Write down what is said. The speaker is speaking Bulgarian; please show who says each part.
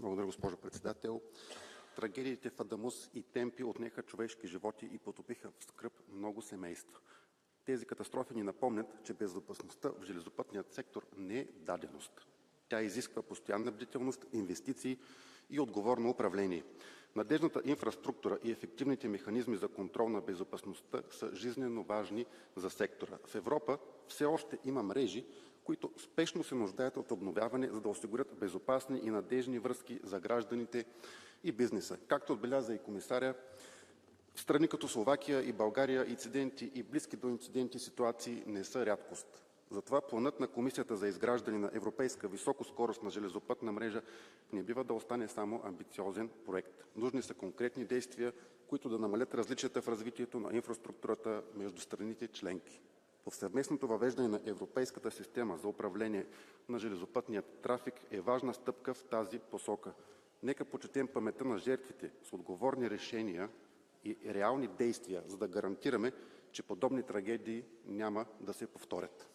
Speaker 1: Благодаря, госпожо председател. Трагедиите в Адамус и Темпи отнеха човешки животи и потопиха в скръб много семейства. Тези катастрофи ни напомнят, че безопасността в железопътният сектор не е даденост. Тя изисква постоянна бдителност, инвестиции и отговорно управление. Надеждната инфраструктура и ефективните механизми за контрол на безопасността са жизнено важни за сектора. В Европа все още има мрежи, които спешно се нуждаят от обновяване, за да осигурят безопасни и надежни връзки за гражданите и бизнеса. Както отбеляза и комисаря, в страни като Словакия и България инциденти и близки до инциденти ситуации не са рядкост. Затова планът на Комисията за изграждане на европейска високоскоростна железопътна мрежа не бива да остане само амбициозен проект. Нужни са конкретни действия, които да намалят различията в развитието на инфраструктурата между страните членки. Повсеместното въвеждане на Европейската система за управление на железопътния трафик е важна стъпка в тази посока. Нека почетем паметта на жертвите с отговорни решения и реални действия, за да гарантираме, че подобни трагедии няма да се повторят.